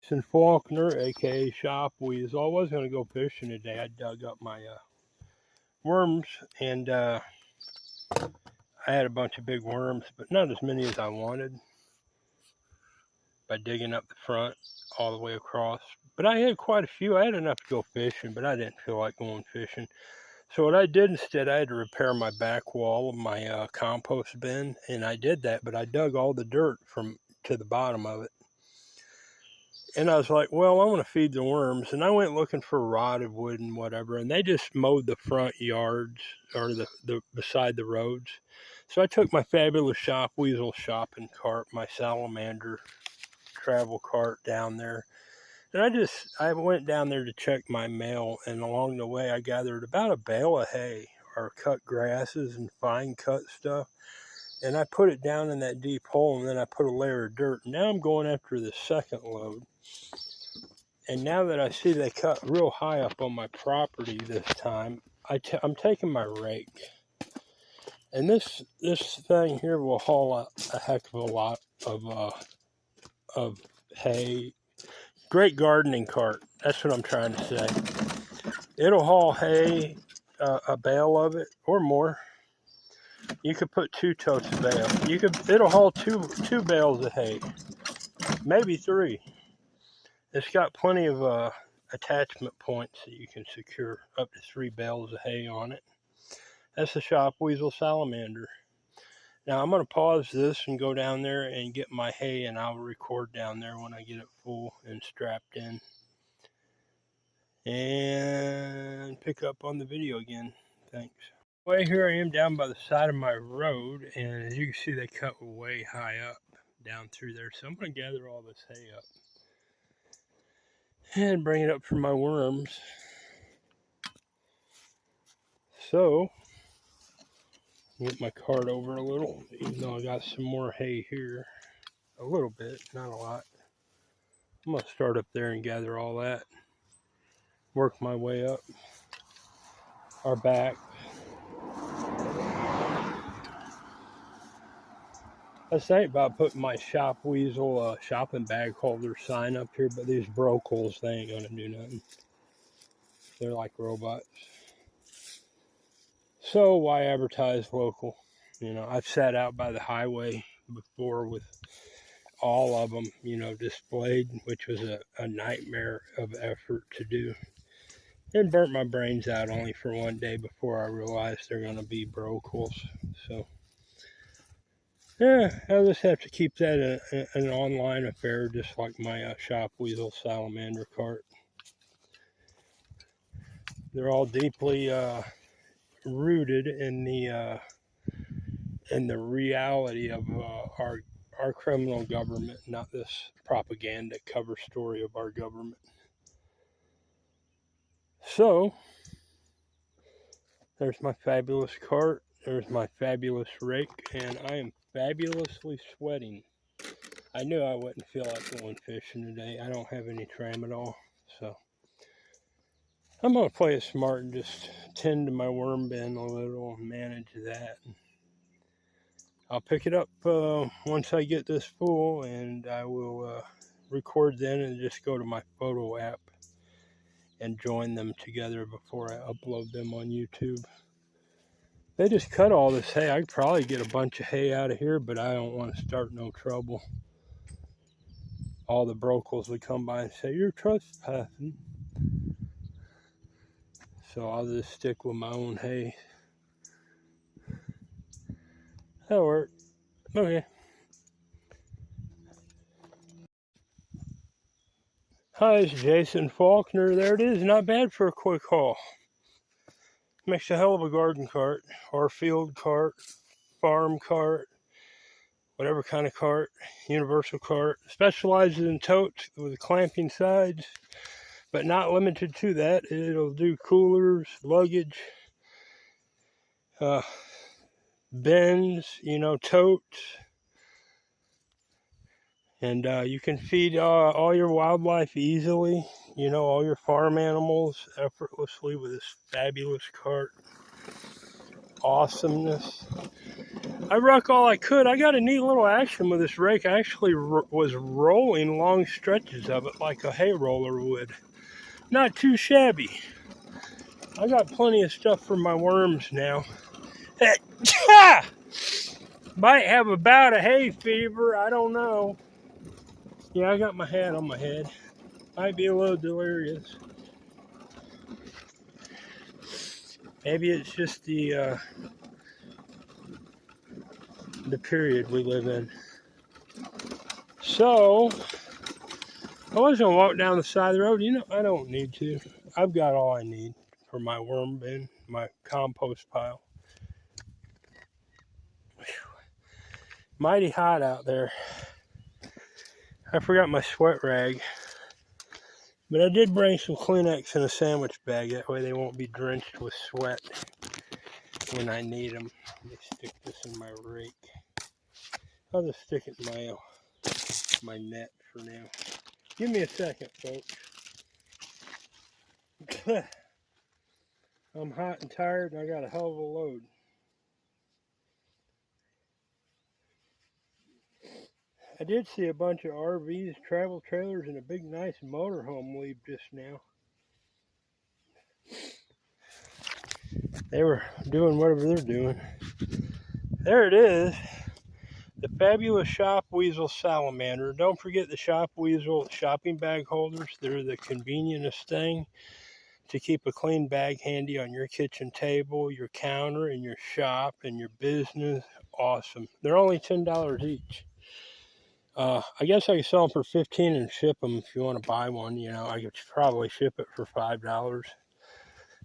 Jason Faulkner, aka Shop Weasel. I was going to go fishing today. I dug up my worms, and I had a bunch of big worms, but not as many as I wanted by digging up the front all the way across. But I had quite a few. I had enough to go fishing, but I didn't feel like going fishing. So what I did instead, I had to repair my back wall of my compost bin, and I did that, but I dug all the dirt from to the bottom of it. And I was like, well, I want to feed the worms. And I went looking for rotted wood and whatever. And they just mowed the front yards or the beside the roads. So I took my fabulous Shop Weasel shopping cart, my salamander travel cart down there. And I went down there to check my mail. And along the way, I gathered about a bale of hay or cut grasses and fine cut stuff. And I put it down in that deep hole, and then I put a layer of dirt. Now I'm going after the second load. And now that I see they cut real high up on my property this time, I'm taking my rake. And this thing here will haul a heck of a lot of hay. Great gardening cart. That's what I'm trying to say. It'll haul hay, a bale of it or more. You could put 2 totes of bale. It'll haul two bales of hay, maybe 3. It's got plenty of attachment points that you can secure up to 3 bales of hay on it. That's the Shop Weasel salamander. Now I'm going to pause this and go down there and get my hay, and I'll record down there when I get it full and strapped in. And pick up on the video again. Thanks. Well, here I am down by the side of my road, and as you can see, they cut way high up down through there. So I'm going to gather all this hay up and bring it up for my worms. So, get my cart over a little, even though I got some more hay here. A little bit, not a lot. I'm going to start up there and gather all that. Work my way up our back. I was thinking about putting my Shop Weasel shopping bag holder sign up here, but these brocals, they ain't gonna do nothing. They're like robots. So why advertise local? You know, I've sat out by the highway before with all of them, you know, displayed, which was a nightmare of effort to do. And burnt my brains out only for one day before I realized they're gonna be brocals. So yeah, I'll just have to keep that an online affair, just like my Shop Weasel salamander cart. They're all deeply rooted in the reality of our criminal government, not this propaganda cover story of our government. So there's my fabulous cart. There's my fabulous rake, and I am fabulously sweating. I knew I wouldn't feel like going fishing today. I don't have any tramadol, so I'm going to play it smart and just tend to my worm bin a little and manage that. I'll pick it up once I get this full, and I will record then and just go to my photo app and join them together before I upload them on YouTube. They just cut all this hay. I could probably get a bunch of hay out of here, but I don't want to start no trouble. All the brocals would come by and say, "You're trespassing." So I'll just stick with my own hay. That'll work. Okay. Hi, it's Jason Faulkner. There it is. Not bad for a quick haul. Makes a hell of a garden cart, or field cart, farm cart, whatever kind of cart, universal cart. Specializes in totes with clamping sides, but not limited to that. It'll do coolers, luggage, bins, you know, totes. And you can feed all your wildlife easily, you know, all your farm animals effortlessly with this fabulous cart. awesomeness. I ruck all I could. I got a neat little action with this rake. I actually was rolling long stretches of it like a hay roller would. Not too shabby. I got plenty of stuff for my worms now. Might have a bout of hay fever, I don't know. Yeah, I got my hat on my head. Might be a little delirious. Maybe it's just the period we live in. So, I was going to walk down the side of the road. You know, I don't need to. I've got all I need for my worm bin, my compost pile. Whew. Mighty hot out there. I forgot my sweat rag. But I did bring some Kleenex in a sandwich bag. That way they won't be drenched with sweat when I need them. Let me stick this in my rake. I'll just stick it in my net for now. Give me a second, folks. I'm hot and tired and I got a hell of a load. I did see a bunch of RVs, travel trailers, and a big nice motorhome leave just now. They were doing whatever they're doing. There it is. The fabulous shop weasel salamander. Don't forget the shop weasel shopping bag holders. They're the convenientest thing to keep a clean bag handy on your kitchen table, your counter, in your shop, in your business. Awesome. They're only $10 each. I guess I could sell them for $15 and ship them if you want to buy one. You know, I could probably ship it for $5.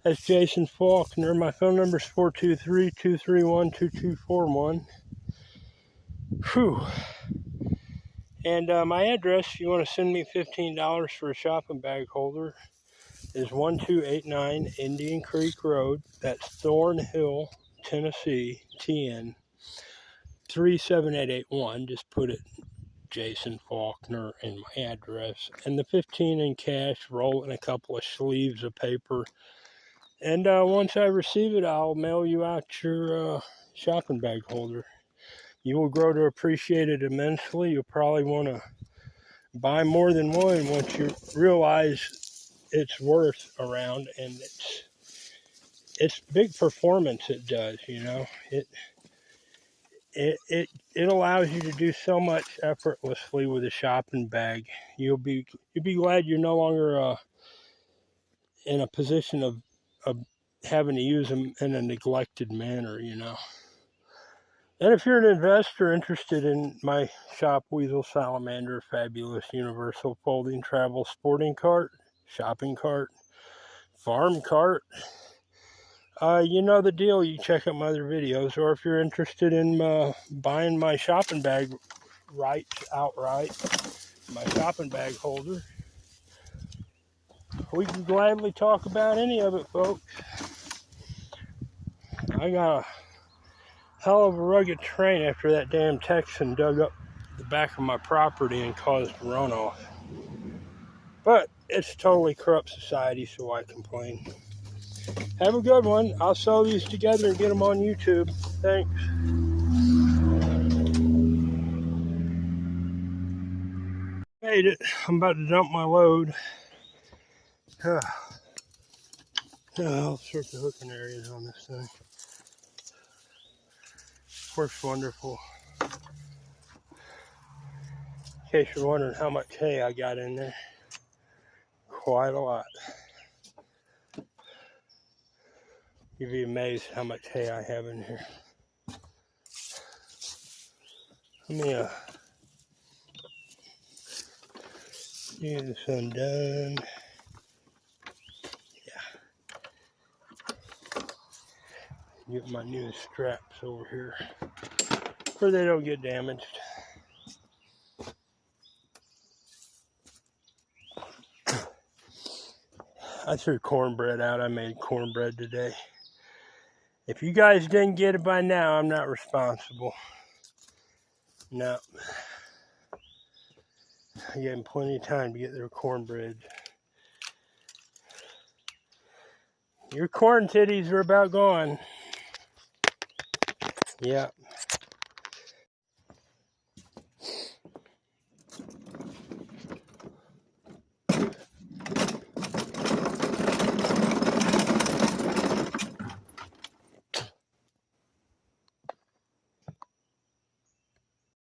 That's Jason Faulkner. My phone number is 423-231-2241. Whew. And my address, if you want to send me $15 for a shopping bag holder, is 1289 Indian Creek Road. That's Thornhill, Tennessee, TN 37881. Just put it Jason Faulkner in my address. And the $15 in cash, roll in a couple of sleeves of paper. And once I receive it, I'll mail you out your shopping bag holder. You will grow to appreciate it immensely. You'll probably want to buy more than one once you realize its worth around, and it's big performance it does, you know. It allows you to do so much effortlessly with a shopping bag. You'll be glad you're no longer in a position of having to use them in a neglected manner, you know. And if you're an investor interested in my shop weasel salamander fabulous universal folding travel sporting cart, shopping cart, farm cart, you know the deal. You check out my other videos. Or if you're interested in buying my shopping bag outright, my shopping bag holder, we can gladly talk about any of it, folks. I got a hell of a rugged terrain after that damn Texan dug up the back of my property and caused runoff. But it's totally corrupt society, so why complain? Have a good one. I'll sew these together and get them on YouTube. Thanks. Made it. I'm about to dump my load. All sorts of hooking areas on this thing. Works wonderful. In case you're wondering how much hay I got in there, quite a lot. You'd be amazed how much hay I have in here. Let me get this undone. Yeah. Get my new straps over here where they don't get damaged. I threw cornbread out. I made cornbread today. If you guys didn't get it by now, I'm not responsible. No. I gave them plenty of time to get their cornbread. Your corn titties are about gone. Yeah.